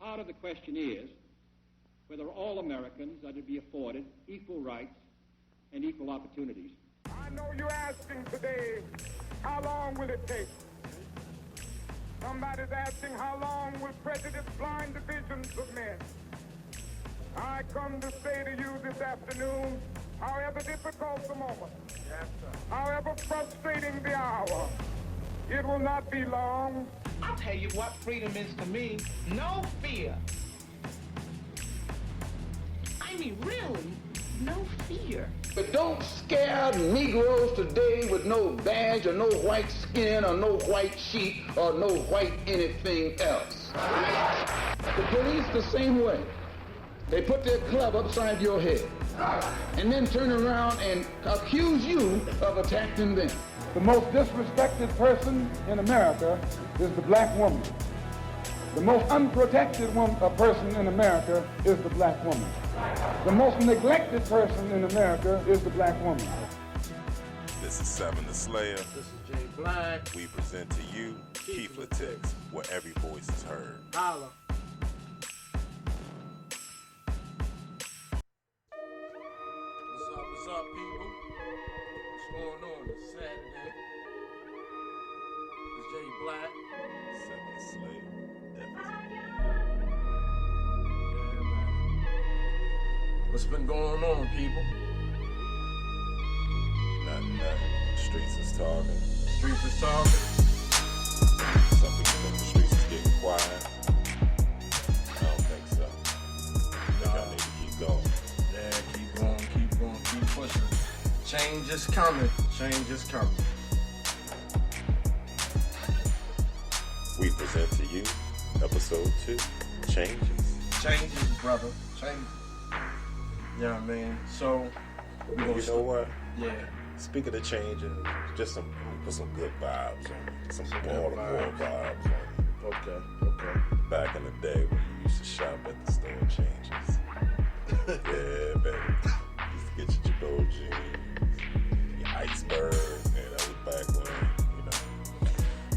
The heart of the question is whether all Americans are to be afforded equal rights and equal opportunities. I know you're asking today, how long will it take? Somebody's asking, how long will prejudice blind the visions of men? I come to say to you this afternoon, however difficult the moment, however frustrating the hour, it will not be long. I'll tell you what freedom is to me. No fear. I mean, really, no fear. But don't scare Negroes today with no badge or no white skin or no white sheet or no white anything else. The police the same way. They put their club upside your head and then turn around and accuse you of attacking them. The most disrespected person in America is the black woman. The most unprotected person in America is the black woman. The most neglected person in America is the black woman. This is Seven the Slayer. This is Jay Black. We present to you Keith Latix, where every voice is heard. Holla. What's up, people? What's going on? It's Saturday. It's Jay Black. Seven the Slayer. Yeah, man. What's been going on, people? Nothing. Streets is talking. Streets is talking. Some people think the streets is getting quiet. I don't think so. Y'all need to keep going. Yeah, keep going, keep pushing. Change is coming. Change is coming. We present to you episode 2, Changes. Changes, brother. Changes. Yeah, I mean, so we gonna You know what? Yeah. Speaking of changing, just put some good vibes on it. Some good Baltimore vibes. vibes on it. Okay. Back in the day when you used to shop at the store Changes. Yeah, baby. Used to get your Jabot jeans, your Iceberg, and that was back when,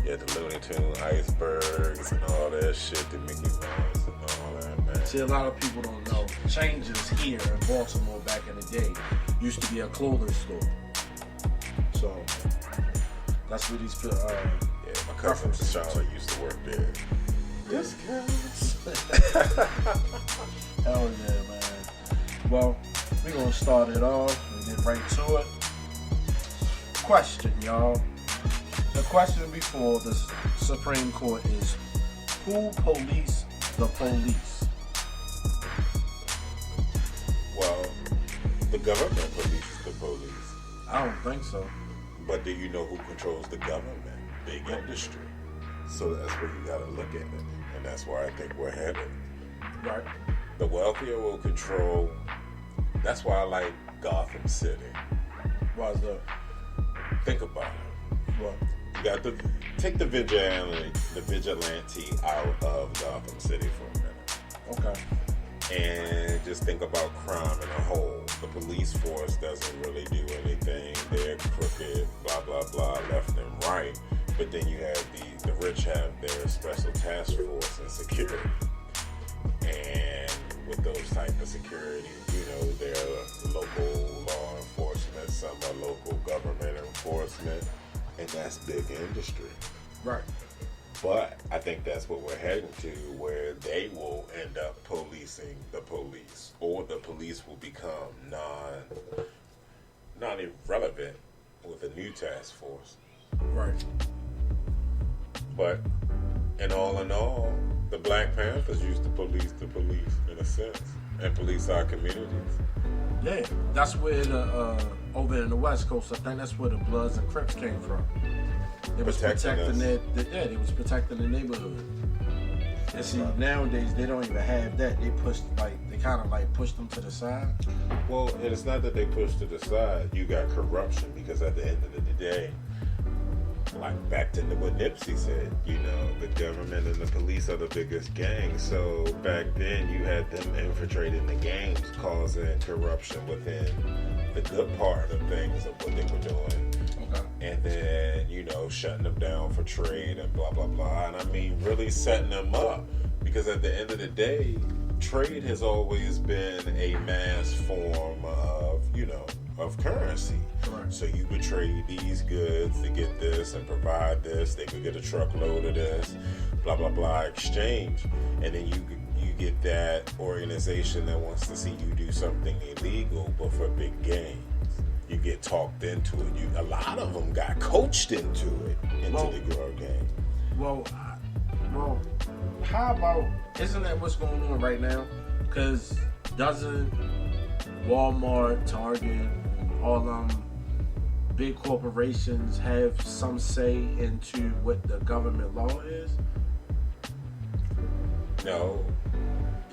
you had the Looney Tunes icebergs and all that shit, the Mickey Mouse and all that, man. See, a lot of people don't know. Changes here in Baltimore back in the day used to be a clothing store. So that's where these Yeah, my cousin Charlotte used to work there. Discounts. Hell yeah, man. Well, we're gonna start it off and get right to it. Question, y'all. The question before the Supreme Court is, who police the police? Well, the government polices the police. I don't think so. But do you know who controls the government? Big industry. So that's where you gotta look at it. And that's where I think we're headed. Right. The wealthier will control. That's why I like Gotham City. Why is that? Think about it. What? You got to take the vigilante out of Gotham City for a minute. Okay. And just think about crime in a whole. The police force doesn't really do anything. They're crooked, blah, blah, blah, left and right. But then you have the rich have their special task force and security. And with those type of security, they're local law enforcement, some are local government enforcement, and that's big industry. Right. But I think that's what we're heading to, where they will end up policing the police, or the police will become non-irrelevant with a new task force. Right. But in all, the Black Panthers used to police the police in a sense, and police our communities. Yeah, that's where the over in the West Coast, I think that's where the Bloods and Crips came from. They was protecting they was protecting the neighborhood. And see, nowadays they don't even have that. They kind of push them to the side. Well, and it's not that they push to the side. You got corruption, because at the end of the day, like back to what Nipsey said, the government and the police are the biggest gang. So back then you had them infiltrating the gangs, causing corruption within the good part of things of what they were doing. Okay. And then, shutting them down for trade and blah, blah, blah. And I mean, really setting them up, Because at the end of the day, trade has always been a mass form of, of currency. Right. So you would trade these goods to get this and provide this. They could get a truckload of this, blah, blah, blah, exchange. And then you get that organization that wants to see you do something illegal, but for big gains. You get talked into it. A lot of them got coached into it, the drug game. Well, how about, isn't that what's going on right now? Because doesn't Walmart, Target, all them big corporations have some say into what the government law is? No.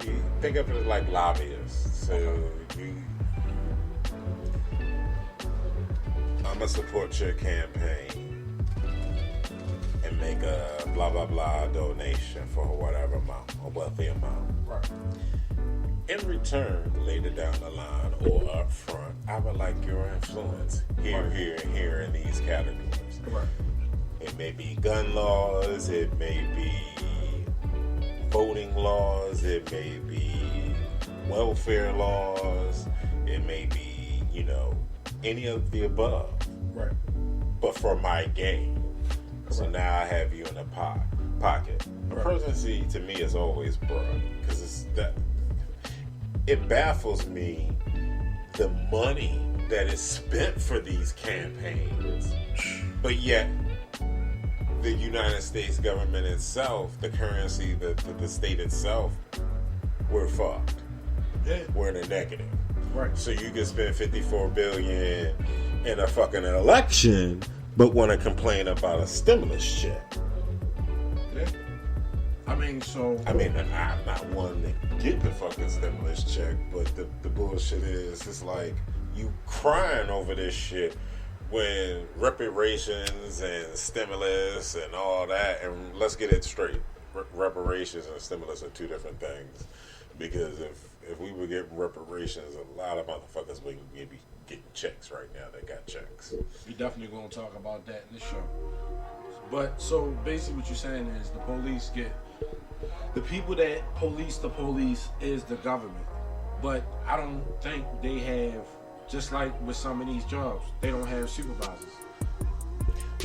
You think of it like lobbyists. So I'm going to support your campaign and make a blah, blah, blah donation for whatever amount, a wealthy amount. Right. In return, later down the line or up front, I would like your influence here, here, and here in these categories. Right. It may be gun laws, it may be voting laws, it may be welfare laws, it may be, any of the above. Right. But for my gain. Correct. So now I have you in the pocket. The presidency to me is always broad because it's that. It baffles me the money that is spent for these campaigns, but yet the United States government itself, the currency, the state itself, we're fucked. Yeah. We're in a negative. Right. So you can spend $54 billion in a fucking election, but want to complain about a stimulus check. Yeah. I'm not one to get the fucking stimulus check, but the bullshit is, it's like you crying over this shit when reparations and stimulus and all that, and let's get it straight. Reparations and stimulus are two different things. Because if we were getting reparations, a lot of motherfuckers would be getting checks right now. They got checks. We're definitely going to talk about that in this show. But so basically what you're saying is the people that police the police is the government. But I don't think they have, just like with some of these jobs, they don't have supervisors.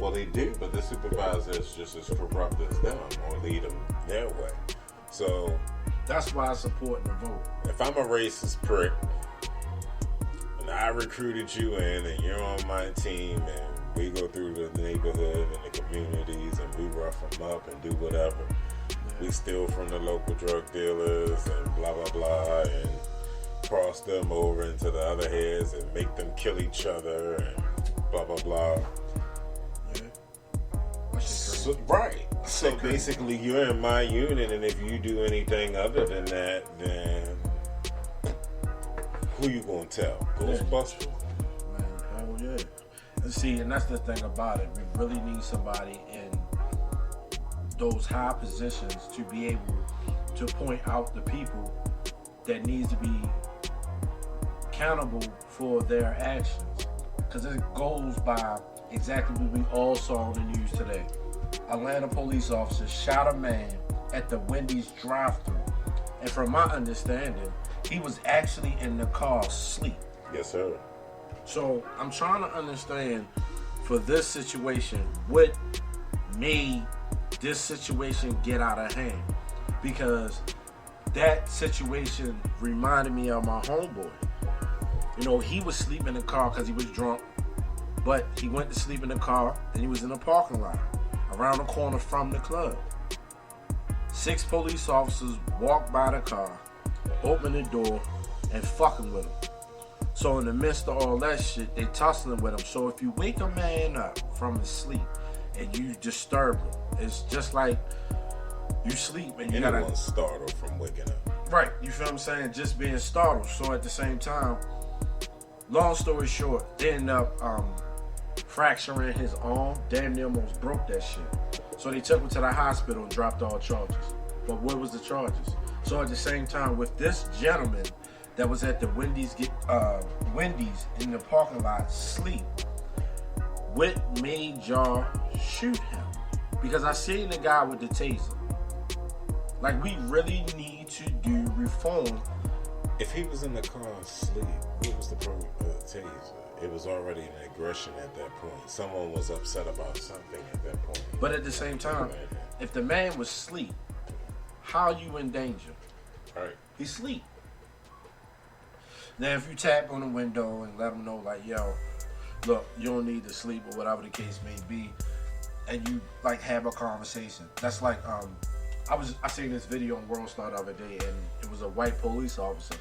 Well, they do, but the supervisor is just as corrupt as them or lead them their way. So that's why I support the vote. If I'm a racist prick and I recruited you in and you're on my team and we go through the neighborhood and the communities and we rough them up and do whatever, we steal from the local drug dealers and blah, blah, blah, and cross them over into the other heads and make them kill each other and blah, blah, blah. So, right. So basically, you're in my unit, and if you do anything other than that, then who you gonna tell? Ghostbusters? Man, hell yeah. And see, and that's the thing about it. We really need somebody in those high positions to be able to point out the people that needs to be accountable for their actions. Because it goes by exactly what we all saw on the news today. Atlanta police officers shot a man at the Wendy's drive-thru, and from my understanding, he was actually in the car asleep. Yes, sir. So I'm trying to understand for this situation what made this situation get out of hand, because that situation reminded me of my homeboy. He was sleeping in the car because he was drunk, but he went to sleep in the car and he was in the parking lot around the corner from the club. 6 police officers walked by the car, opened the door, and fucking with him. So in the midst of all that shit, they tussling with him. So if you wake a man up from his sleep and you disturb him, it's just like you sleep and you gotta startled from waking up. Right, you feel what I'm saying? Just being startled. So at the same time, long story short, they end up fracturing his arm. Damn near almost broke that shit. So they took him to the hospital and dropped all charges. But what was the charges? So at the same time, with this gentleman that was at the Wendy's in the parking lot sleep, what made y'all shoot him? Because I seen the guy with the taser. Like, we really need to do reform. If he was in the car asleep, what was the taser? It was already an aggression at that point. Someone was upset about something at that point. But at the same time, if the man was asleep, how are you in danger? Right. He's asleep. Now, if you tap on the window and let him know, like, yo, look, you don't need to sleep or whatever the case may be, and you, like, have a conversation. That's like, I seen this video on World Star the other day, and it was a white police officer,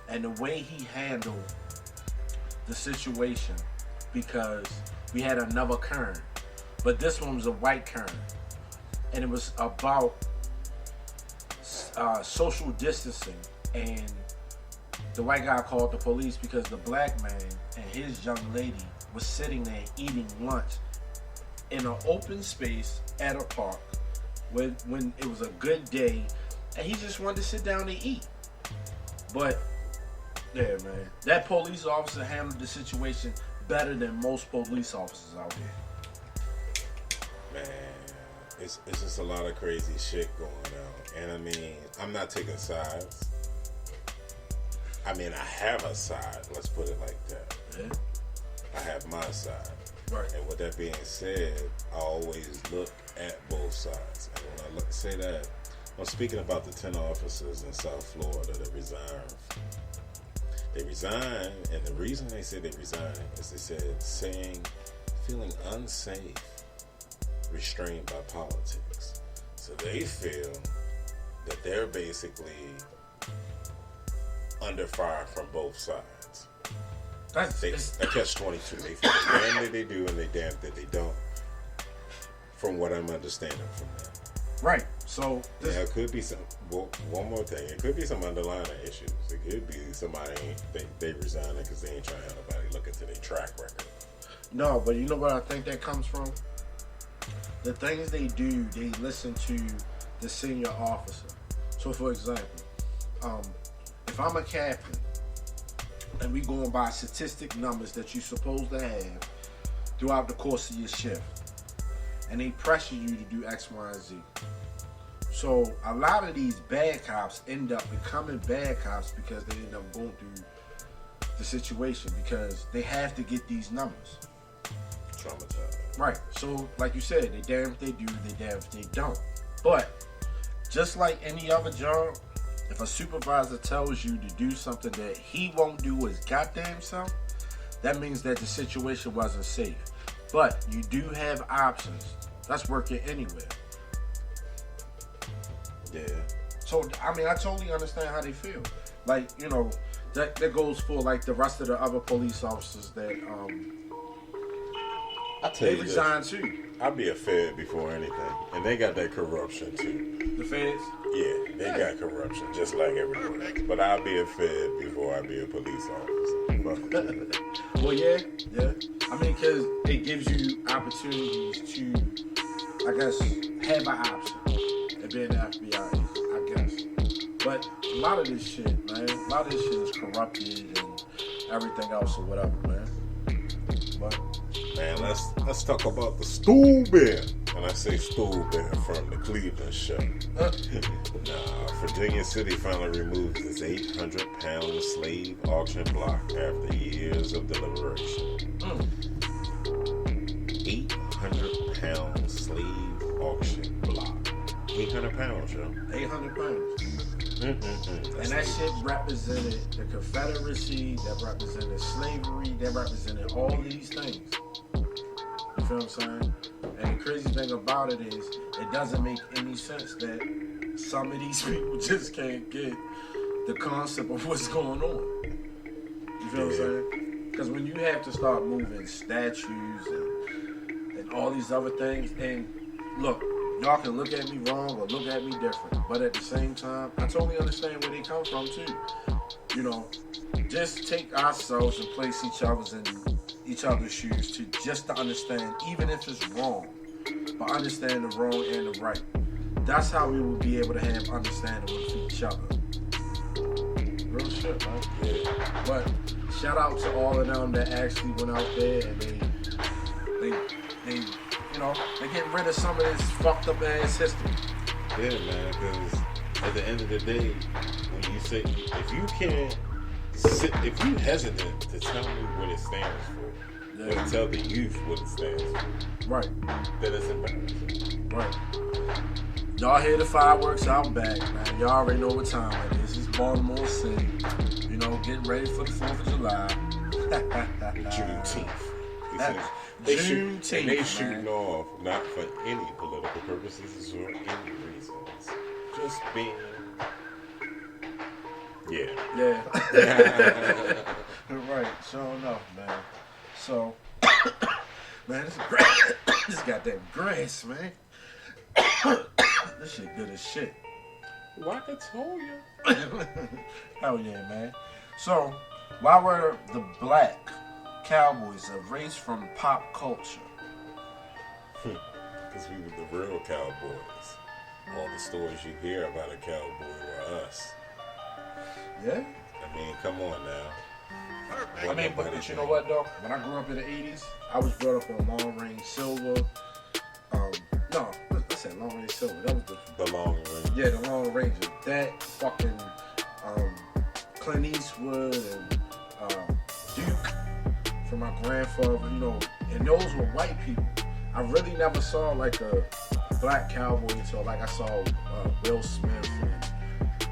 and the way he handled the situation, because we had another Karen, but this one was a white Karen, and it was about social distancing, and the white guy called the police because the black man and his young lady was sitting there eating lunch in an open space at a park when it was a good day, and he just wanted to sit down and eat. But yeah, man, that police officer handled the situation better than most police officers out there. Man, it's just a lot of crazy shit going on. And I mean, I'm not taking sides. I mean, I have a side, let's put it like that. Yeah. I have my side. Right. And with that being said, I always look at both sides. And when I say that, I'm speaking about the 10 officers in South Florida that resigned. They resigned, and the reason they said they resigned is they said feeling unsafe, restrained by politics. So they feel that they're basically under fire from both sides. They catch 22. They feel damn that they do and they damn that they don't. From what I'm understanding from them. Right. So yeah, it could be some. Well, one more thing. It could be some underlying issues. It could be somebody they resigning because they ain't trying to have nobody look into their track record. No, but you know what I think that comes from? The things they do, they listen to the senior officer. So, for example, if I'm a captain and we going by statistic numbers that you're supposed to have throughout the course of your shift, and they pressure you to do X, Y, and Z. So a lot of these bad cops end up becoming bad cops because they end up going through the situation because they have to get these numbers. Traumatized. Right. So like you said, they damn if they do, they damn if they don't. But just like any other job, if a supervisor tells you to do something that he won't do his goddamn self, that means that the situation wasn't safe. But you do have options. That's working anywhere. Yeah. So, I mean, I totally understand how they feel. Like, you know, that goes for, like, the rest of the other police officers that, I tell they you resign this, too. I'll be a Fed before anything. And they got that corruption too. The feds? Yeah, they got corruption just like everyone else. But I'll be a Fed before I be a police officer. Well, yeah. I mean, because it gives you opportunities to, I guess, have an option and being an FBI, I guess. But a lot of this shit, man, is corrupted and everything else or whatever, man. But man, let's talk about the stool bear. When I say stool bear, from the Cleveland show. Virginia City finally removed its 800-pound slave auction block after years of deliberation. 800-pound slave auction block. 800 pounds, yo. 800 pounds. And that shit represented the Confederacy, that represented slavery, that represented all these things. You feel what I'm saying? And the crazy thing about it is, it doesn't make any sense that some of these people just can't get the concept of what's going on. You feel what I'm saying? Because when you have to start moving statues and all these other things, and look, y'all can look at me wrong or look at me different, but at the same time, I totally understand where they come from too. You know, just take ourselves and place each other's shoes to understand, even if it's wrong, but understand the wrong and the right. That's how we will be able to have understanding with each other. Real shit, man. Yeah. But shout out to all of them that actually went out there and they you know, they're getting rid of some of this fucked up ass history. Yeah, man, because at the end of the day, when you say, if you hesitant to tell me what it stands for, or to tell the youth what it stands for, right, then it's embarrassing. Right. Y'all hear the fireworks out back, man. Y'all already know what time it is. It's Baltimore City. You know, getting ready for the 4th of July. Juneteenth. They shooting off not for any political purposes or any reasons. Just being. Yeah. Right. Sure enough, man. So, man, this goddamn grass, man. This shit good as shit. Wakatoya. Hell yeah, man. So, why were the black cowboys erased from pop culture? Because we were the real cowboys. All the stories you hear about a cowboy were us. Yeah? I mean, come on now. I mean, but you know what, though? When I grew up in the 80s, I was brought up on Long Range Silver. No, I said Long Range Silver. That was the Long Range. Yeah, the Long Ranger. That fucking Clint Eastwood and Duke from my grandfather, you know, and those were white people. I really never saw like a black cowboy until like I saw Will Smith and,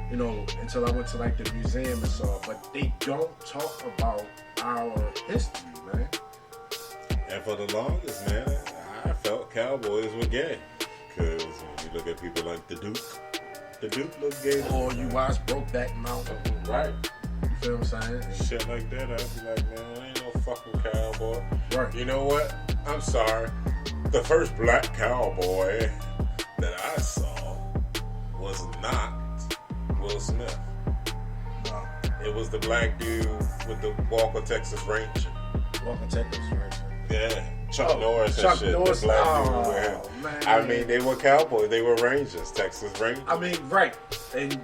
you know, until I went to like the museum and saw, but they don't talk about our history, man. And for the longest, man, I felt cowboys were gay. Because when you look at people like the Duke looked gay. Or you watch Brokeback Mountain. Right. You feel what I'm saying? Shit like that, I'd be like, man, I ain't no fucking cowboy. Right. You know what? I'm sorry. The first black cowboy that I saw was not Will Smith. No. It was the black dude with the Walker Texas Ranger. Walker Texas Ranger. Yeah. Chuck Norris and Chuck shit. Norris. The black dude with him. Man. I mean, they were cowboys. They were Rangers, Texas Rangers. I mean, right. And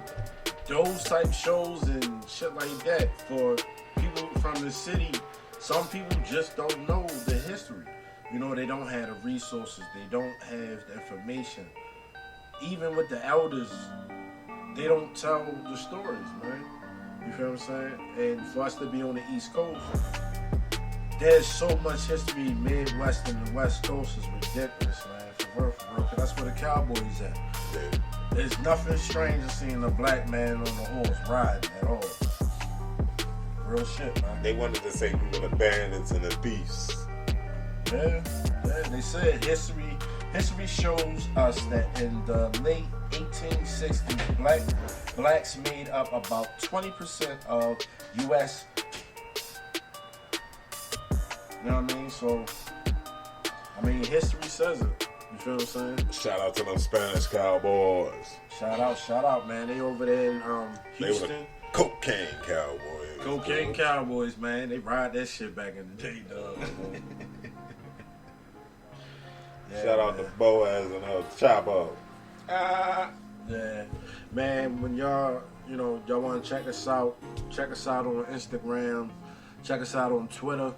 those type shows and shit like that for people from the city, some people just don't know the history. You know, they don't have the resources. They don't have the information. Even with the elders, they don't tell the stories, man. You feel what I'm saying? And for us to be on the East Coast, there's so much history. Midwest and the West Coast is ridiculous, man. For real, because that's where the Cowboys at. Yeah. There's nothing strange to seeing a black man on a horse riding at all. Real shit, man. They wanted to say we were the bandits and the thieves. Yeah. They said history shows us that in the late 1860s, blacks made up about 20% of U.S. You know what I mean? So, I mean, history says it. You feel what I'm saying? Shout out to them Spanish cowboys. Shout out, man. They over there in Houston. They were the cocaine cowboys. Cocaine cowboys, man. They ride that shit back in the day, dog. Shout out to Boaz and Chabo. Yeah, man. When y'all want to check us out on Instagram, check us out on Twitter,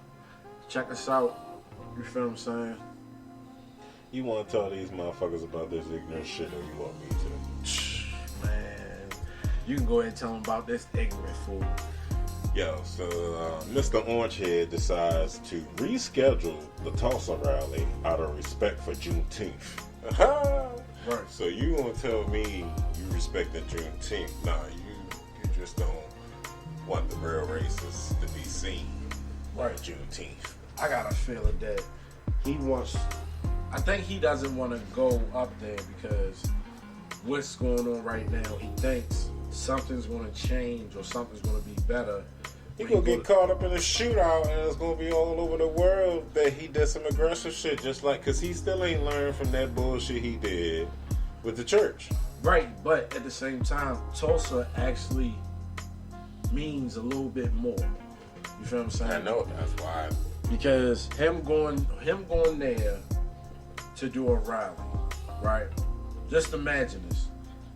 check us out. You feel what I'm saying? You want to tell these motherfuckers about this ignorant shit, or you want me to? Man, you can go ahead and tell them about this ignorant fool. Yo, so Mr. Orangehead decides to reschedule the Tulsa rally out of respect for Juneteenth. Right. So you gonna tell me you respecting Juneteenth? Nah, you just don't want the real racists to be seen. Right. Juneteenth. I got a feeling that I think he doesn't want to go up there because what's going on right now, he thinks something's going to change or something's going to be better. He gonna get caught up in a shootout, and it's gonna be all over the world that he did some aggressive shit, just like, cause he still ain't learned from that bullshit he did with the church. Right, but at the same time, Tulsa actually means a little bit more. You feel what I'm saying? I know, that's why. Because him going there to do a rally, right? Just imagine this.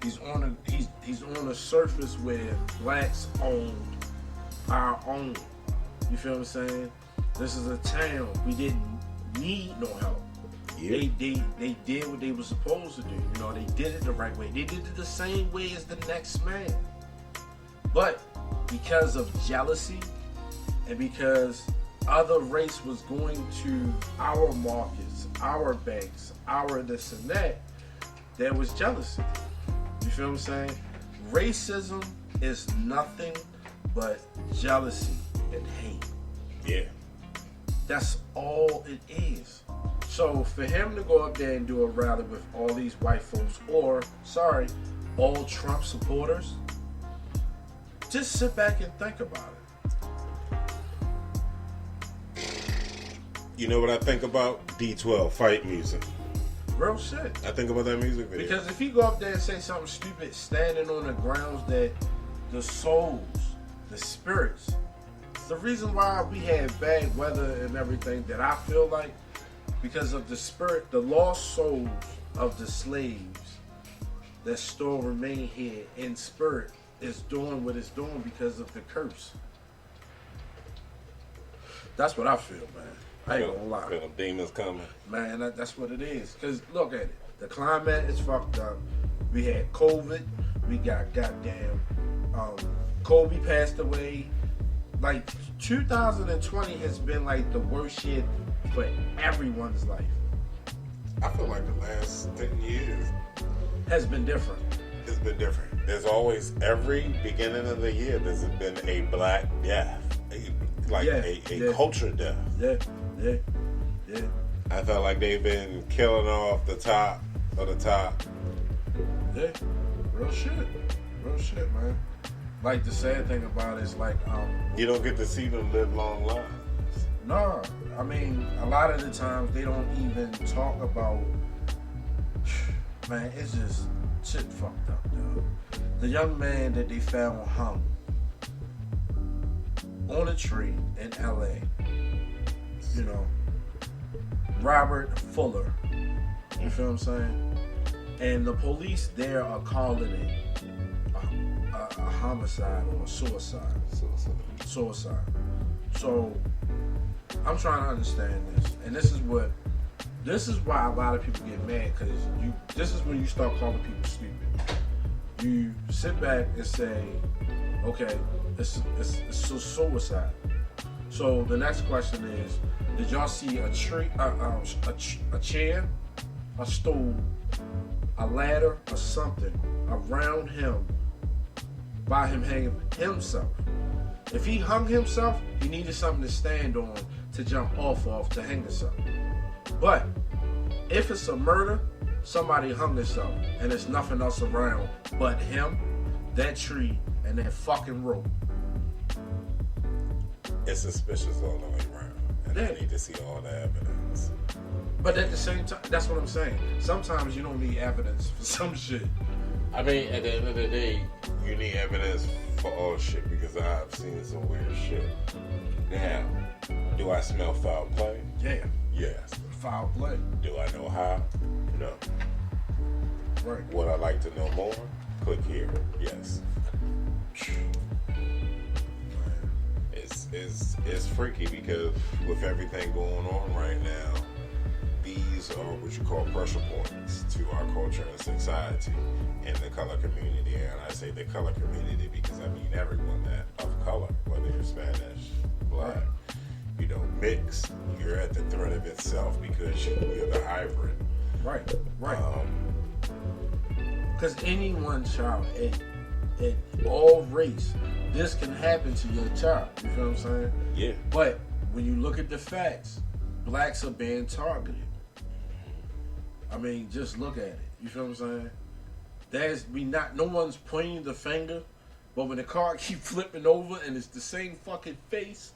He's on a surface where blacks owned our own. You feel what I'm saying? This is a town we didn't need no help. Yeah. They did what they were supposed to do. You know, they did it the right way. They did it the same way as the next man. But because of jealousy and because other race was going to our markets, our banks, our this and that, there was jealousy. You feel what I'm saying? Racism is nothing but jealousy and hate. Yeah. That's all it is. So for him to go up there and do a rally with all these white folks, or, sorry, all Trump supporters, just sit back and think about it. You know what I think about? D12 fight music. Real shit. I think about that music video. Because if you go up there and say something stupid, standing on the grounds that the souls, the spirits, the reason why we had bad weather and everything, that I feel like, because of the spirit, the lost souls of the slaves that still remain here in spirit is doing what it's doing because of the curse. That's what I feel, man. I ain't gonna lie. Feel them demons coming. Man, that's what it is. Because look at it. The climate is fucked up. We had COVID. We got goddamn Kobe passed away. Like 2020 has been like the worst year for everyone's life. I feel like the last 10 years Has been different. it's been different. There's always, every beginning of the year, there's been a black death. A culture death. Yeah. I felt like they've been killing off the top of the top. Yeah. Real shit, man. Like the sad thing about it is like You don't get to see them live long lives. no, I mean a lot of the times they don't even talk about, man, it's just shit fucked up, dude. The young man that they found hung on a tree in LA, you know, Robert Fuller, you feel what I'm saying? And the police there are calling it a homicide or a suicide. So I'm trying to understand this, and this is why a lot of people get mad, because this is when you start calling people stupid. You sit back and say, okay, it's a suicide. So the next question is, did y'all see a tree, a chair, a stool, a ladder, or something around him by him hanging himself? If he hung himself, he needed something to stand on to jump off of to hang himself. But if it's a murder, somebody hung themselves and there's nothing else around but him, that tree, and that fucking rope. It's suspicious all the way around. And I need to see all the evidence. But at the same time, that's what I'm saying. Sometimes you don't need evidence for some shit. I mean, at the end of the day, you need evidence for all shit, because I've seen some weird shit. Now, do I smell foul play? Yeah. Yes. Foul play. Do I know how? No. Right. Would I like to know more? Click here. Yes. It's freaky, because with everything going on right now, these are what you call pressure points to our culture and society and the color community. And I say the color community because I mean everyone that of color, whether you're Spanish, black, you know, mixed, you're at the threat of itself because you're the hybrid. Right. Because any one child at all race, this can happen to your child. You feel what I'm saying? Yeah. But when you look at the facts, blacks are being targeted. I mean, just look at it. You feel what I'm saying? No one's pointing the finger, but when the car keep flipping over and it's the same fucking face,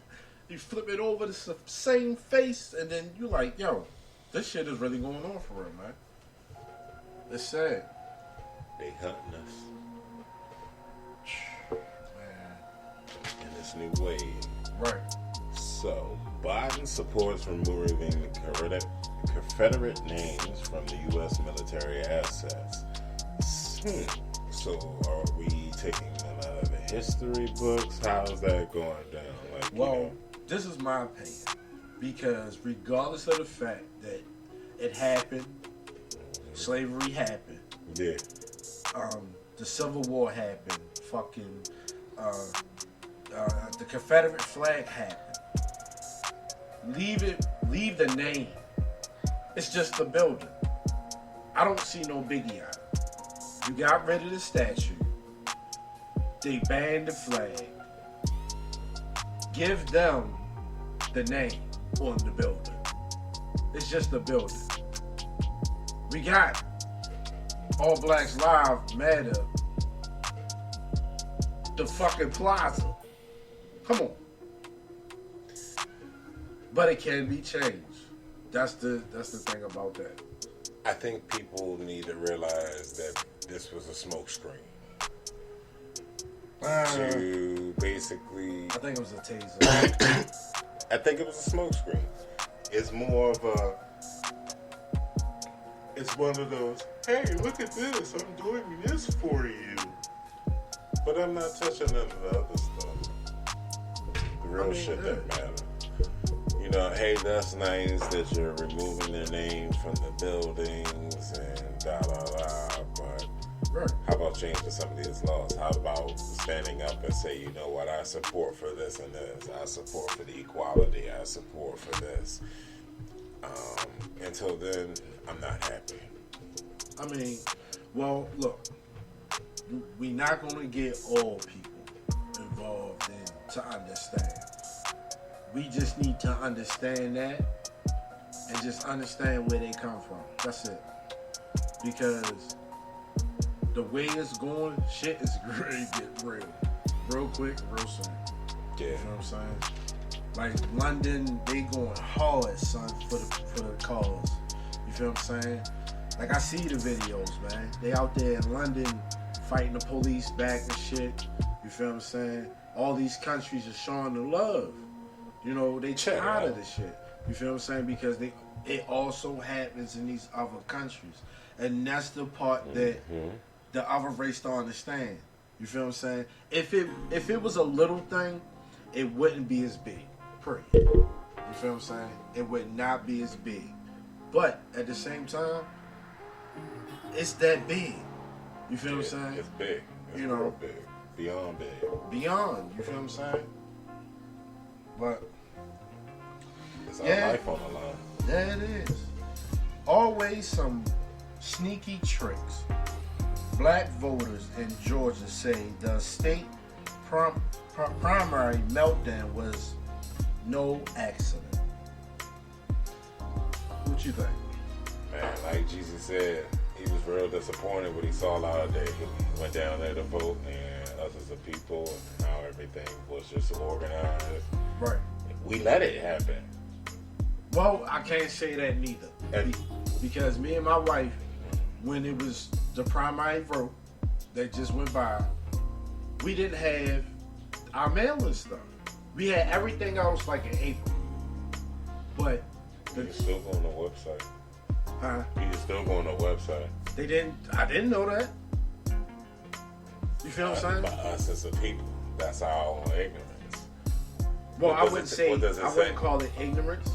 you flip it over, it's the same face, and then you're like, yo, this shit is really going on for real, man. It's sad. They hunting us. In this new wave. Right. So, Biden supports removing Confederate names from the U.S. military assets. So, are we taking them out of the history books? How's that going down? This is my opinion. Because regardless of the fact that it happened. Slavery happened. Yeah. The Civil War happened. Fucking the Confederate flag happened. Leave the name. It's just the building. I don't see no biggie on it. You got rid of the statue. They banned the flag. Give them the name on the building. It's just the building. We got All Blacks Live Matter. The fucking plaza. Come on. But it can be changed. That's the thing about that. I think people need to realize that this was a smokescreen. To basically... I think it was a taser. I think it was a smokescreen. It's more of a... It's one of those, hey, look at this, I'm doing this for you. But I'm not touching none of the other stuff. The real shit that matters. You know, hey, that's nice that you're removing their names from the buildings and da-da-da, but how about changing some of these laws? How about standing up and say, you know what, I support for this and this. I support for the equality. I support for this. Until then, I'm not happy. I mean, well, look, we're not going to get all people involved in to understand. We just need to understand that and just understand where they come from. That's it. Because the way it's going, shit is going to get real quick, real soon. Yeah. You know what I'm saying? Like London, they going hard, son, for the cause. You feel what I'm saying? Like I see the videos, man. They out there in London fighting the police back and shit. You feel what I'm saying? All these countries are showing the love. You know, they tired of this shit. You feel what I'm saying? Because it also happens in these other countries. And that's the part that the other race don't understand. You feel what I'm saying? If it was a little thing, it wouldn't be as big. Period. You feel what I'm saying? It would not be as big. But at the same time, it's that big. You feel what I'm saying? It's big. It's you know, real big. Beyond big. Beyond. You feel what I'm saying? But it's our life on the line. Yeah, it is. Always some sneaky tricks. Black voters in Georgia say the state primary meltdown was no accident. What you think? Man, like Jesus said, he was real disappointed when he saw out there. He went down there to vote, and us as a people, and how everything was just organized. Right. We let it happen. Well, I can't say that neither. Because me and my wife, when it was the primary vote that just went by, we didn't have our mail and stuff. We had everything else like in April. But you can still go on the website. Huh? You can still go on the website. I didn't know that. You feel what I'm saying? By us as a people, that's our own ignorance. Well, I wouldn't call it ignorance.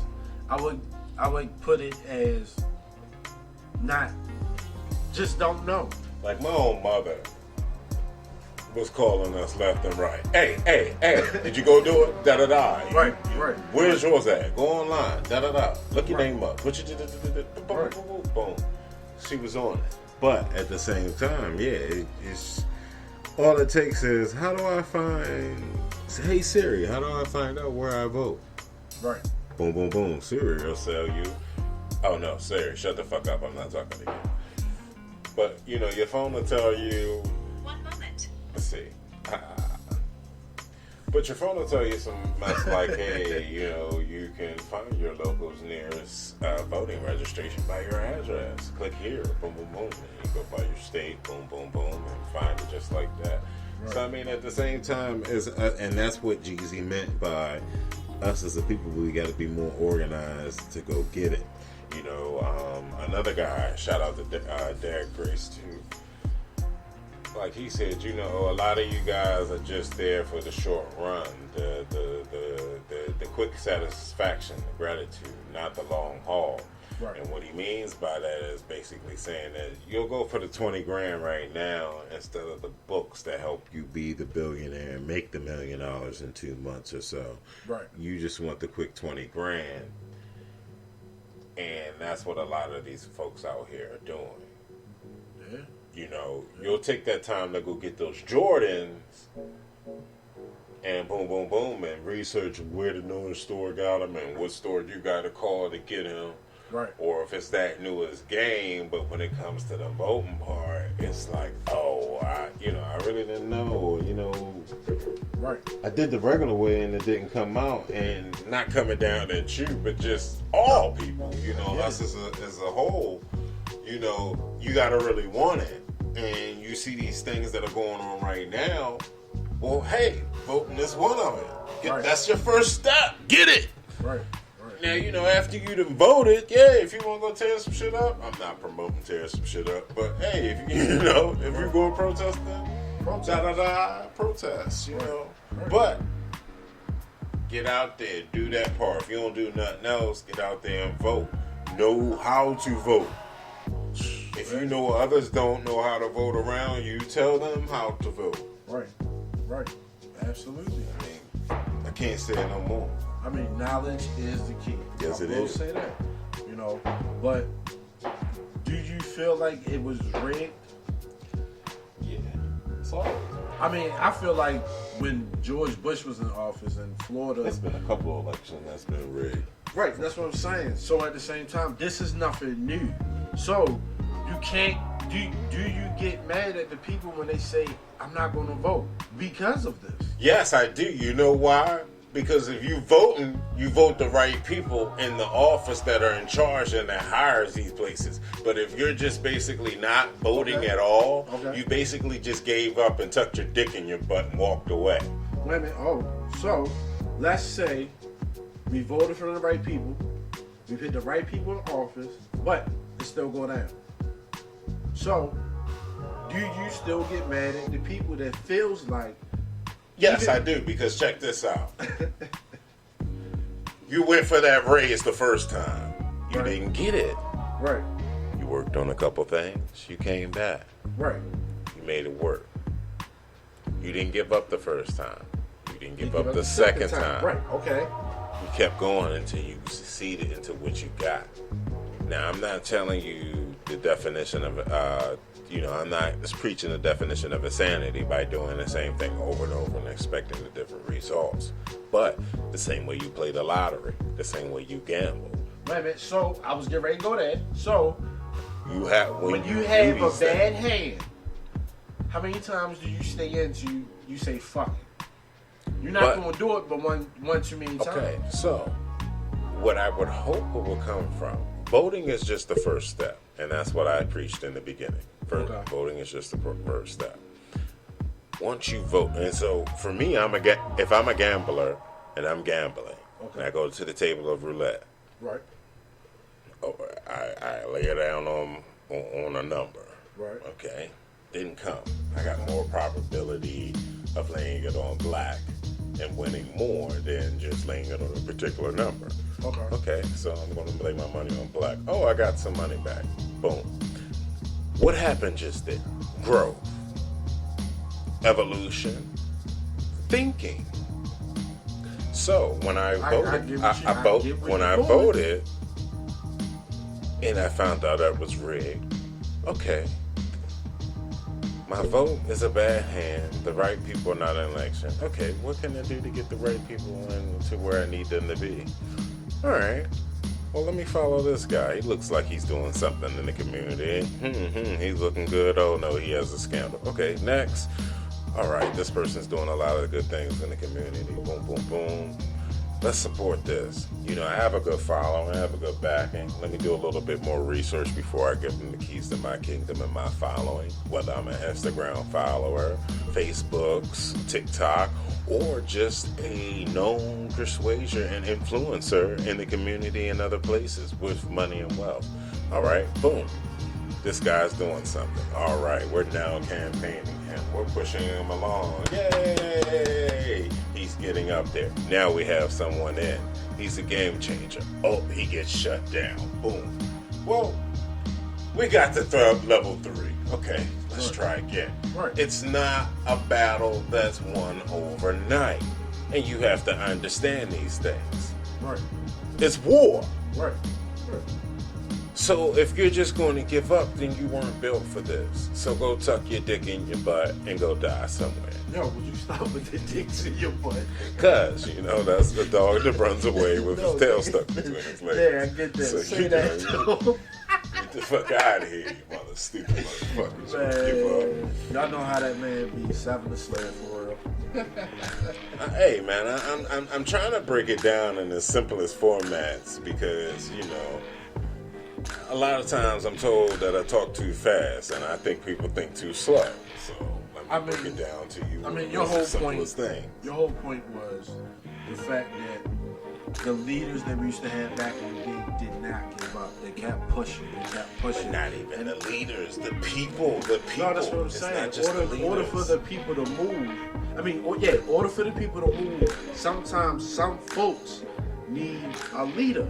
I would put it as not, just don't know. Like my own mother was calling us left and right. Hey, did you go do it? Da-da-da. Right. Where's yours at? Go online. Da-da-da. Look your name up. Put your boom. She was on it. But at the same time, it's all it takes is, how do I find, hey Siri, how do I find out where I vote? Right. Boom, boom, boom. Siri will sell you. Oh no, Siri, shut the fuck up. I'm not talking to you. But, your phone will tell you. 1 moment. Let's see. But your phone will tell you some mess like, hey, you can find your local's nearest voting registration by your address. Click here, boom, boom, boom. And you go by your state, boom, boom, boom, and find it just like that. Right. So, I mean, at the same time, and that's what Jeezy meant by us as a people, we got to be more organized to go get it. Another guy, shout out to Derek Grace, too. Like he said, a lot of you guys are just there for the short run, the quick satisfaction, the gratitude, not the long haul. Right. And what he means by that is basically saying that you'll go for the 20 grand right now instead of the books that help you be the billionaire and make the $1 million in 2 months or so. Right. You just want the quick 20 grand. And that's what a lot of these folks out here are doing. Yeah. You know, you'll take that time to go get those Jordans and boom, boom, boom, and research where the newest store got them and what store you got to call to get them. Right. Or if it's that newest game, but when it comes to the voting part, it's like, oh, I really didn't know, Right. I did the regular way and it didn't come out, and not coming down at you, but just all people, us as a whole, you got to really want it. And you see these things that are going on right now, well, hey, voting is one of it. Right. That's your first step. Get it. Right. Now, after you done voted, if you want to go tear some shit up, I'm not promoting tear some shit up, but hey, if you're going protesting, protest, Right. But get out there, do that part. If you don't do nothing else, get out there and vote. Know how to vote. If you know others don't know how to vote around you, tell them how to vote. Right. Absolutely. I can't say it no more. Knowledge is the key. Yes, it I will is. say that. But do you feel like it was rigged? Yeah. It's all. I feel like when George Bush was in office in Florida, There's been a couple of elections that's been rigged. right? That's what I'm saying. So at the same time, this is nothing new. So you can't. Do you get mad at the people when they say I'm not going to vote because of this? Yes, I do. You know why? Because if you voting, you vote the right people in the office that are in charge and that hires these places. But if you're just basically not voting at all, you basically just gave up and tucked your dick in your butt and walked away. Wait a minute. Oh, so let's say we voted for the right people, we put the right people in office, but it's still going down. So, do you still get mad at the people that feels like? Yes, I do, because check this out. You went for that raise the first time. You didn't get it. Right. You worked on a couple things. You came back. Right. You made it work. You didn't give up the first time. You didn't give up the second time. Right. Okay. You kept going until you succeeded into what you got. Now, I'm not telling you the definition of I'm not preaching the definition of insanity by doing the same thing over and over and expecting the different results. But the same way you play the lottery, the same way you gamble. Wait a minute. So I was getting ready to go there. So when you have a bad hand, how many times do you stay into you say fuck it? You're not going to do it, but one too many times. Okay. So what I would hope it will come from. Voting is just the first step, and that's what I preached in the beginning. Voting is just the first step. Once you vote, and so for me, if I'm a gambler and I'm gambling, and I go to the table of roulette, right? I lay it down on a number, right? Okay, didn't come. I got more probability of laying it on black and winning more than just laying it on a particular number. Okay, so I'm going to lay my money on black. Oh, I got some money back. Boom. What happened just then? Growth. Evolution. Thinking. So when I voted, and I found out that was rigged, okay, my vote is a bad hand. The right people are not in election. Okay, what can I do to get the right people to where I need them to be? All right. Well, let me follow this guy. He looks like he's doing something in the community. He's looking good. Oh, no, he has a scandal. Okay, next. All right, this person's doing a lot of good things in the community. Boom, boom, boom. Let's support this. I have a good following. I have a good backing. Let me do a little bit more research before I give them the keys to my kingdom and my following, whether I'm an Instagram follower, Facebook's, TikTok, or just a known persuasion and influencer in the community and other places with money and wealth. All right, boom. This guy's doing something. All right, we're now campaigning and we're pushing him along. Yay! He's getting up there. Now we have someone in. He's a game changer. Oh, he gets shut down. Boom. Well, we got to throw up level 3. Okay, let's try again. Right. It's not a battle that's won overnight. And you have to understand these things. Right. It's war. Right. So if you're just going to give up, then you weren't built for this. So go tuck your dick in your butt and go die somewhere. Yo, would you stop with the dicks in your butt? Cause, that's the dog that runs away with his tail stuck between his legs. Yeah, I get that. So Say that. Get the fuck out of here, you mother stupid motherfuckers. Give up. Y'all know how that man be, 7 the slave for real. Hey man, I'm trying to break it down in the simplest formats because, a lot of times I'm told that I talk too fast and I think people think too slow. So let me break it down to you. Your whole thing. Your whole point was the fact that the leaders that we used to have back in the day did not give up. They kept pushing. But not even the leaders, the people. No, that's what I'm saying. In order for the people to move, in order for the people to move, sometimes some folks need a leader.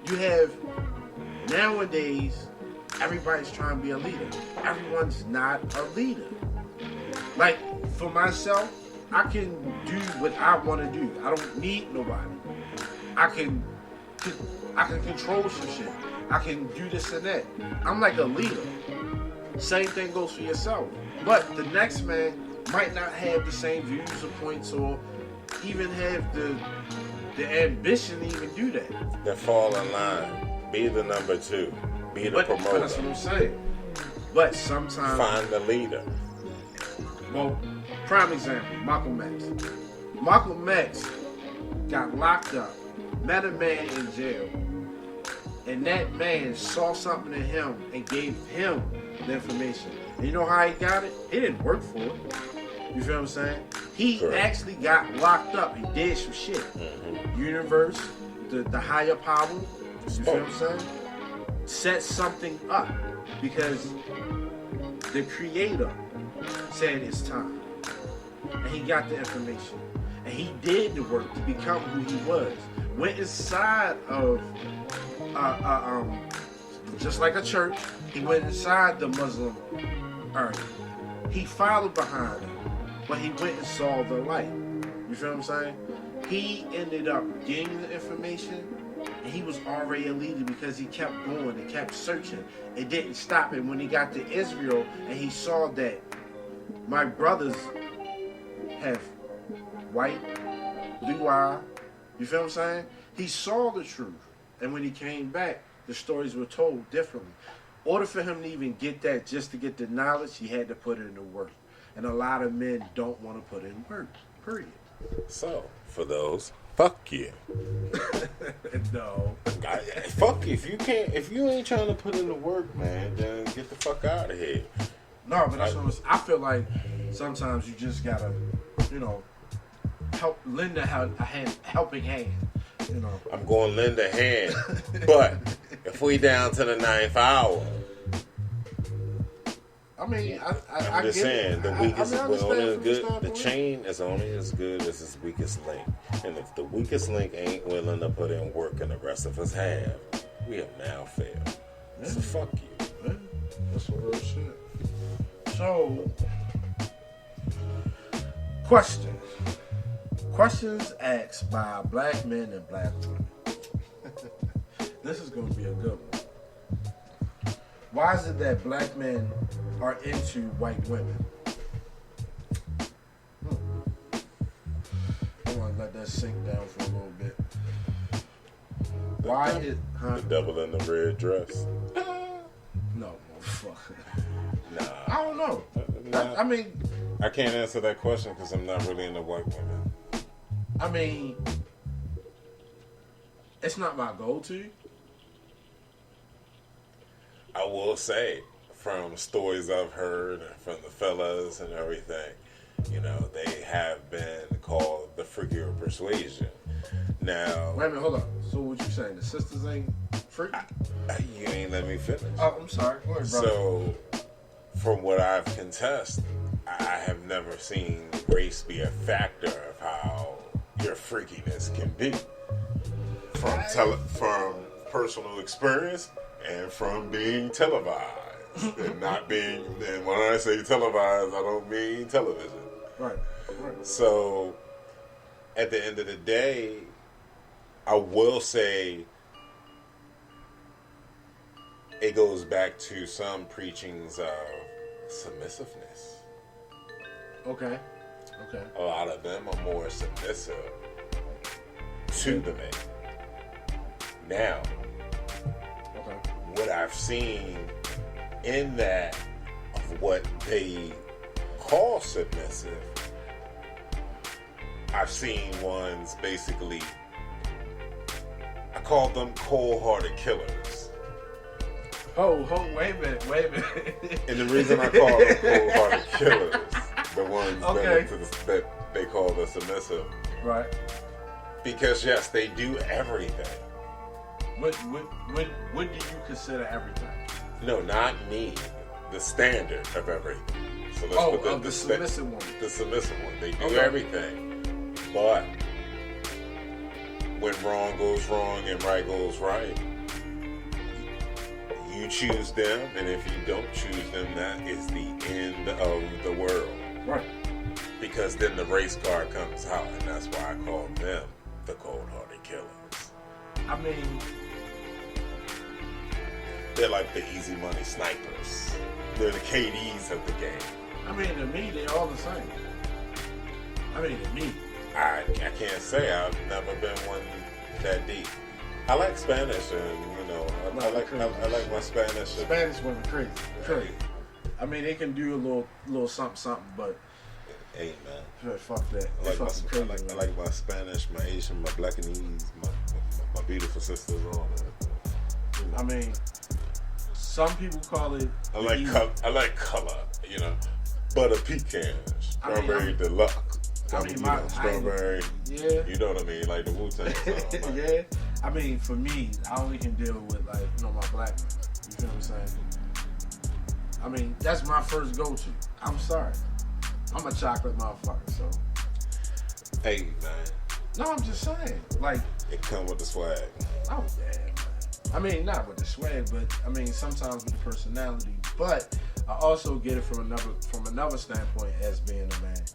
You have, nowadays, everybody's trying to be a leader. Everyone's not a leader. Like, for myself, I can do what I want to do. I don't need nobody. I can control some shit. I can do this and that. I'm like a leader. Same thing goes for yourself. But the next man might not have the same views or points or even have the ambition to even do that. Then fall in line. Be the number 2. Be the promoter. But that's what I'm saying. But sometimes... Find the leader. Well, prime example, Malcolm X. Malcolm X got locked up, met a man in jail, and that man saw something in him and gave him the information. And you know how he got it? He didn't work for it. You feel what I'm saying? He actually got locked up. He did some shit. Mm-hmm. Universe, the higher power, you feel what I'm saying? Set something up because the creator said it's time. And he got the information. And he did the work to become who he was. Went inside of, just like a church, he went inside the Muslim area. He followed behind them, but he went and saw the light. You feel what I'm saying? He ended up getting the information, and he was already a leader because he kept going and kept searching. It didn't stop him when he got to Israel, and he saw that my brothers have white, blue eye. You feel what I'm saying? He saw the truth. And when he came back, the stories were told differently. In order for him to even get that, just to get the knowledge, he had to put in the work. And a lot of men don't want to put in work, period. So, for those, fuck you. No. Fuck you. If you ain't trying to put in the work, man, then get the fuck out of here. No, but that's what I feel like sometimes you just gotta, lend a helping hand. I'm going to lend a hand, but if we down to the 9th hour, I'm just saying the weakest the chain is only as good as its weakest link, and if the weakest link ain't willing to put in work and the rest of us have, we have now failed. Yeah. So fuck you. Yeah. That's some real shit. So, questions asked by black men and black women. This is going to be a good one. Why is it that black men are into white women? I want to let that sink down for a little bit. Why is... The devil in the red dress? No, motherfucker. Nah. I don't know. I can't answer that question because I'm not really into white women. It's not my go-to. I will say, from stories I've heard from the fellas and everything, they have been called the freakier persuasion. Now... Wait a minute, hold on. So what you saying? The sisters ain't freaky? You ain't let me finish. Oh, I'm sorry. Go ahead, brother. So, from what I've contested, I have never seen race be a factor of how your freakiness can be. From personal experience and from being televised. And not being, and when I say televised, I don't mean television. Right. So, at the end of the day, I will say it goes back to some preachings of submissiveness. Okay. A lot of them are more submissive to the man. Now, what I've seen in that of what they call submissive, I've seen ones basically, I call them cold-hearted killers. Oh, wait a minute. And the reason I call them cold-hearted killers, the ones that they call the submissive. Right. Because yes, they do everything. What do you consider everything? No, not me. The standard of everything. So let's put the submissive one. The submissive one. They do everything. But when wrong goes wrong and right goes right, you choose them, and if you don't choose them, that is the end of the world. Right. Because then the race card comes out, and that's why I call them the cold-hearted killers. I mean, they're like the easy money snipers. They're the KDs of the game. I mean, to me, they're all the same. I can't say I've never been one that deep. I like Spanish, and I like my Spanish. Spanish women crazy. I mean, they can do a little something, but hey man, fuck that. I like my Spanish, my Asian, my Blackanese, my beautiful sisters, all that. I mean, some people call it. I like color, butter pecan, strawberry deluxe. Strawberry. Yeah. You know what I mean, like the Wu-Tang song. Yeah. I mean, for me, I only can deal with my black man. You feel what I'm saying? I mean, that's my first go-to. I'm sorry. I'm a chocolate motherfucker, so. Hey, man. No, I'm just saying. Like. It come with the swag. Oh, yeah, man. I mean, not with the swag, but I mean, sometimes with the personality. But I also get it from another standpoint as being a man.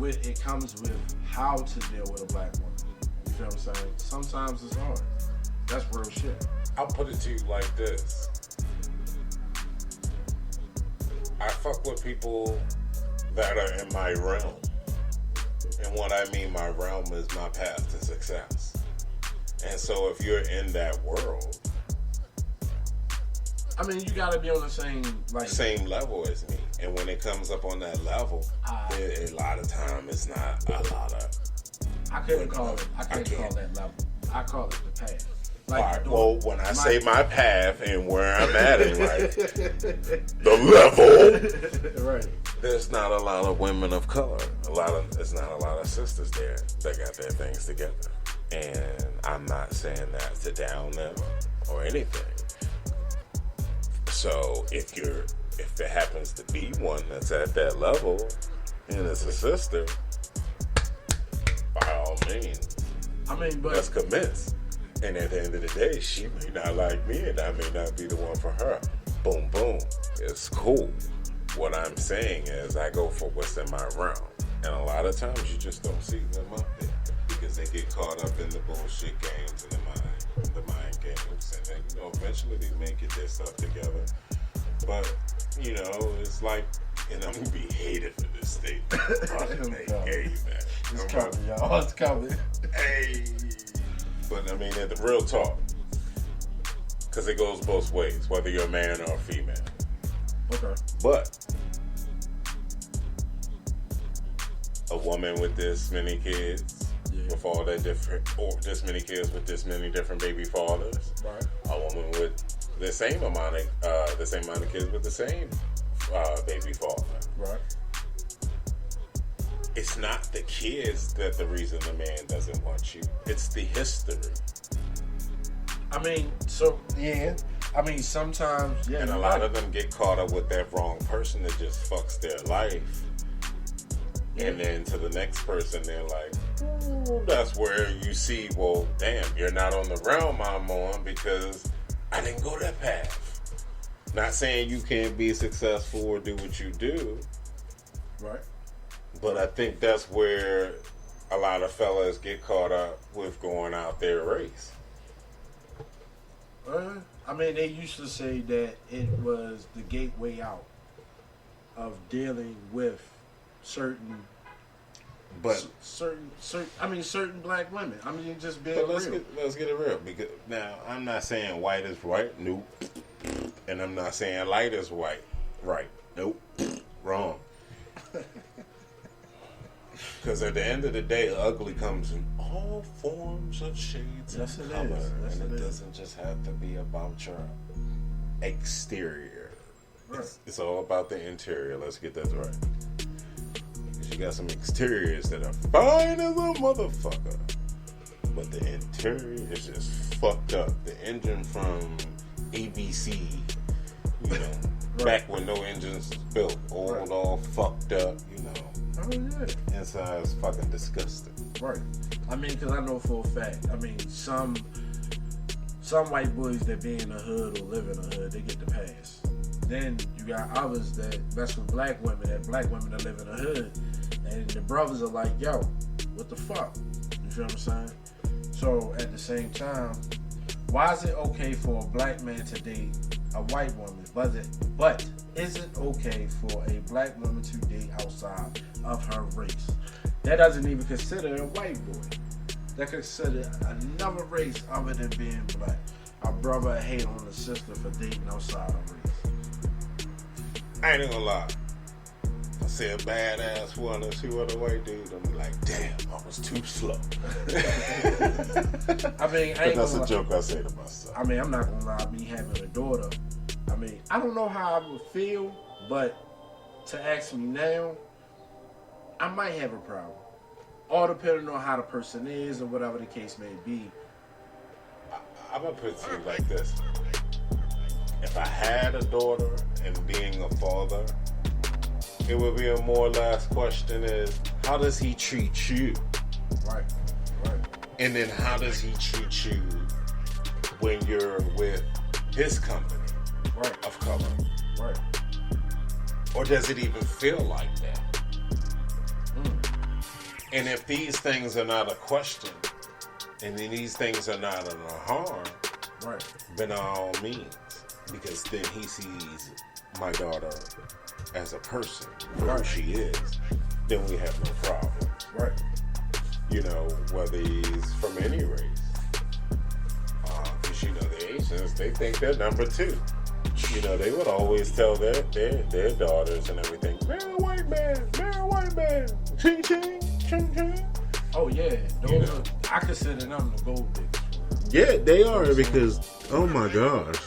It comes with how to deal with a black woman. You feel what I'm saying? Sometimes it's hard. That's real shit. I'll put it to you like this. I fuck with people that are in my realm. And what I mean my realm is my path to success. And so if you're in that world, I mean, you gotta be on the same level as me. And when it comes up on that level, a lot of time it's not a lot of. I can't call that level. I call it the path. When I say my path and where I'm at in life, the level, right? There's not a lot of women of color. There's not a lot of sisters there that got their things together. And I'm not saying that to down them or anything. So if there happens to be one that's at that level and it's a sister, by all means, but let's commence. And at the end of the day, she may not like me and I may not be the one for her. Boom, boom. It's cool. What I'm saying is I go for what's in my realm. And a lot of times you just don't see them up there because they get caught up in the bullshit games and the mind games. And then, eventually they may get their stuff together. But, it's like, and I'm going to be hated for this statement. Hey, man. It's coming, y'all. It's coming. Hey. But, I mean, the real talk. Because it goes both ways, whether you're a man or a female. Okay. But a woman with this many kids, with all that different, or this many kids with this many different baby fathers. Right. A woman with the same amount of kids with the same baby father. Right. It's not the kids that the reason the man doesn't want you. It's the history. I mean, so yeah. I mean, sometimes, yeah. And a lot of them get caught up with that wrong person that just fucks their life. Yeah. And then to the next person, they're like, ooh, that's where you see, well, damn, you're not on the realm I'm on because I didn't go that path. Not saying you can't be successful or do what you do. Right. But I think that's where a lot of fellas get caught up with going out their race. I mean, they used to say that it was the gateway out of dealing with certain black women. I mean, just being let's real. Let's get it real. Because now, I'm not saying white is right, nope. And I'm not saying light is white, right, nope, wrong. Because at the end of the day, ugly comes in all forms of shades of color. And it doesn't just have to be about your exterior. Right. It's all about the interior. Let's get that right. Because you got some exteriors that are fine as a motherfucker. But the interior is just fucked up. The engine from ABC, you know, back when no engines was built, old, all fucked up, you know. Oh, yeah. Inside is fucking disgusting. Right. I mean, because I know for a fact, I mean, some white boys that be in the hood or live in the hood, they get the pass. Then you got others that mess with black women that live in the hood, and the brothers are like, yo, what the fuck? You feel what I'm saying? So at the same time, why is it okay for a black man to date a white woman, but is it okay for a black woman to date outside of her race? That doesn't even consider a white boy. That consider another race other than being black. A brother hate on a sister for dating outside of race. I ain't gonna lie. I see a badass one or two other white dudes, I'm like, damn, I was too slow. I mean, that's a joke I say to myself. I mean, I'm not gonna lie, me having a daughter, I mean, I don't know how I would feel, but to ask me now, I might have a problem. All depending on how the person is or whatever the case may be. I'm gonna put it to you like this. If I had a daughter and being a father, it would be a more or less question is, how does he treat you? Right. And then how does he treat you when you're with his company of color? Right. Or does it even feel like that? And if these things are not a question, and then these things are not a harm, then by all means, because then he sees my daughter as a person, who she is, then we have no problem. Right. You know, whether he's from any race. Because, you know, the Asians, they think they're number two. You know, they would always tell their daughters and everything, marry a white man, ching ching, ching ching. Oh yeah, those I consider them the gold diggers. Yeah, they are, because, oh my gosh,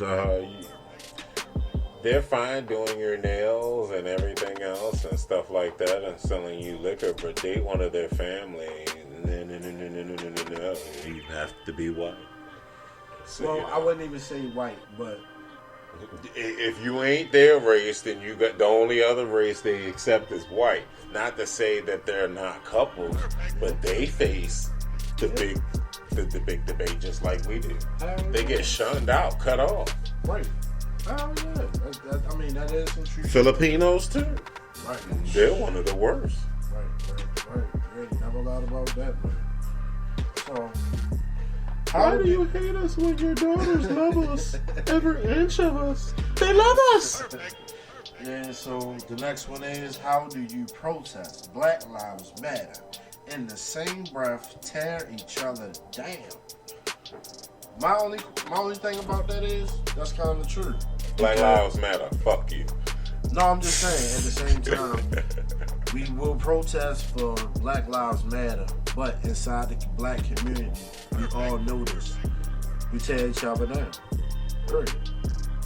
they're fine doing your nails and everything else and stuff like that and selling you liquor, but they wanted their family. No, you have to be white. So, well, you know, I wouldn't even say white, but if you ain't their race, then you got the only other race they accept is white. Not to say that they're not couples, but they face the big debate just like we do. They get shunned out, cut off. Right. Oh yeah. I mean, that is some true. Filipinos too. Right. They're one of the worst. Right. Yeah, never lied about that, man. So, why do you hate us when your daughters love us? Every inch of us. They love us. Yeah, so the next one is, how do you protest Black Lives Matter in the same breath tear each other down? My only thing about that is, that's kind of the truth. Black Lives Matter. Fuck you. No, I'm just saying, at the same time, we will protest for Black Lives Matter, but inside the black community, we all know this. We tear each other down. Period.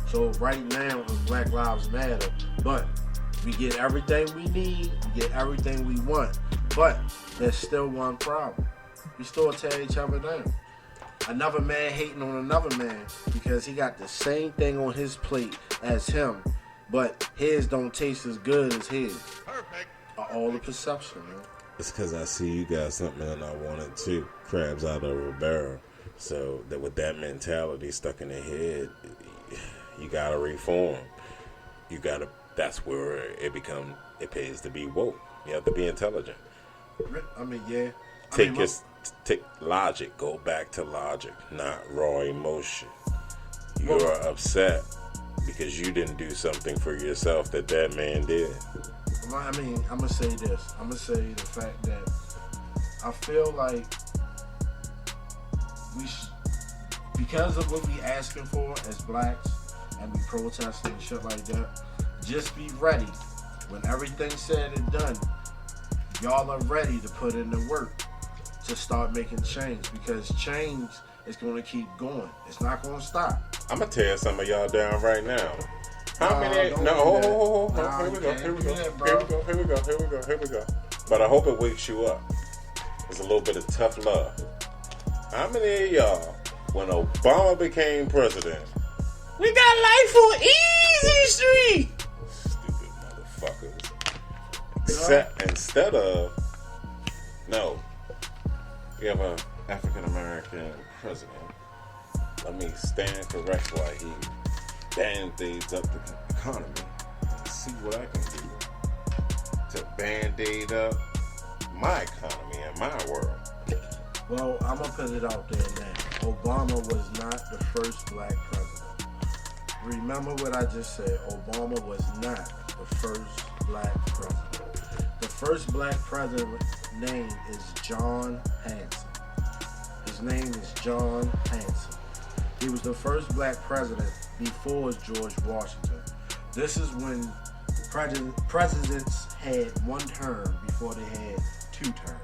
So right now, it's Black Lives Matter, but we get everything we need, we get everything we want, but there's still one problem. We still tear each other down. another man hating on another man because he got the same thing on his plate as him, but his don't taste as good as his. Perfect. All the perception, man. It's because I see you got something and I want it too. Crabs out of a barrel. So that with that mentality stuck in the head, you gotta reform. You gotta. That's where it pays to be woke. You have to be intelligent. I mean, yeah. Take logic. Go back to logic, not raw emotion. You're upset because you didn't do something for yourself that man did. I mean, I'm gonna say this. I'm gonna say the fact that I feel like because of what we asking for as blacks and we protesting and shit like that, just be ready. When everything's said and done, y'all are ready to put in the work to start making change, because change is going to keep going. It's not going to stop. I'm going to tear some of y'all down right now. How many? Here we go. But I hope it wakes you up. There's a little bit of tough love. How many of y'all, when Obama became president, we got life on Easy Street? Stupid motherfuckers. Instead of, no, we have an African American president. Let me stand correct while he band-aids up the economy and see what I can do to band-aid up my economy and my world. Well, I'm going to put it out there now. Obama was not the first black president. Remember what I just said. Obama was not the first black president. The first black president name is John Hanson. His name is John Hanson. He was the first black president before George Washington. This is when presidents had one term before they had two terms.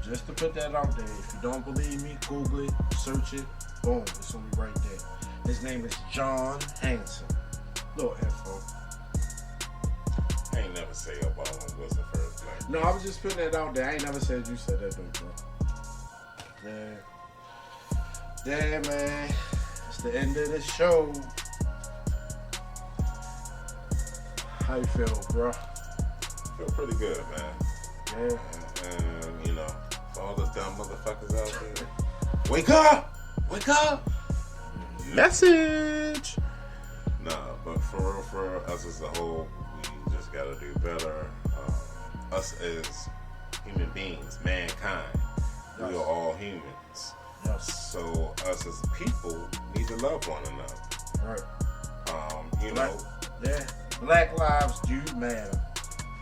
Just to put that out there. If you don't believe me, Google it, search it, boom, it's only right there. His name is John Hanson. Little info. I ain't never say Obama was the first black. No, I was just putting that out there. I ain't never said you said that though, bro. Yeah, man. It's the end of the show. How you feel, bro? Feel pretty good, man. Yeah. And you know, for all the dumb motherfuckers out there, wake up! Wake up! Message! Nah, but for us as a whole, we just gotta do better. Us as human beings, mankind, we are all humans. Yes. So us as people need to love one another. Right. You know. Yeah. Black lives do matter.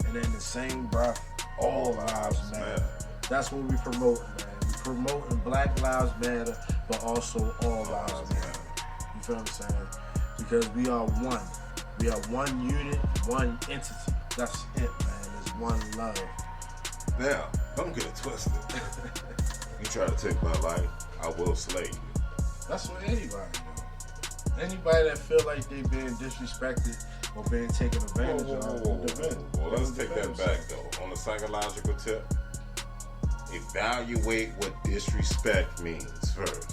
And in the same breath, all lives matter. That's what we promote, man. We promoting Black Lives Matter, but also all lives matter. You feel what I'm saying? Because we are one. We are one unit, one entity. That's it, man. It's one love. Now, don't get it twisted. You try to take my life, I will slay you. That's what anybody do. Anybody that feel like they being disrespected or being taken advantage of. Well, let's take that back though. On a psychological tip, evaluate what disrespect means first.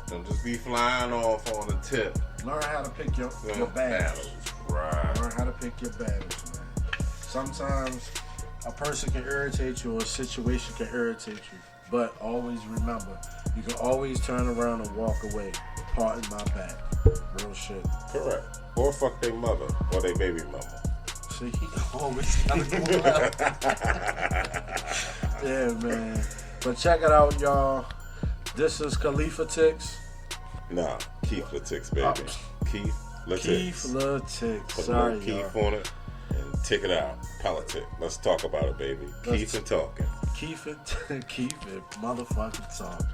Don't just be flying off on the tip. Learn how to pick your battles. Right. Learn how to pick your battles, man. Sometimes a person can irritate you or a situation can irritate you. But always remember, you can always turn around and walk away. Pardon my back. Real shit. Correct. Or fuck their mother or their baby mama. See, he always gotta go left. Yeah, man. But check it out, y'all. This is Khalifa Tix. Nah, Keith Latix, baby. Keith Latix. Keith Latix. Put Sorry, Keith y'all. on it and tick it out. Politic. Let's talk about it, baby. Keith and talking. Keith it motherfucking talking.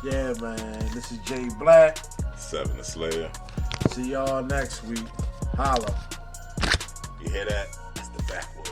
Yeah, man. This is Jay Black. 7 the Slayer. See y'all next week. Holla. You hear that? That's the backwoods.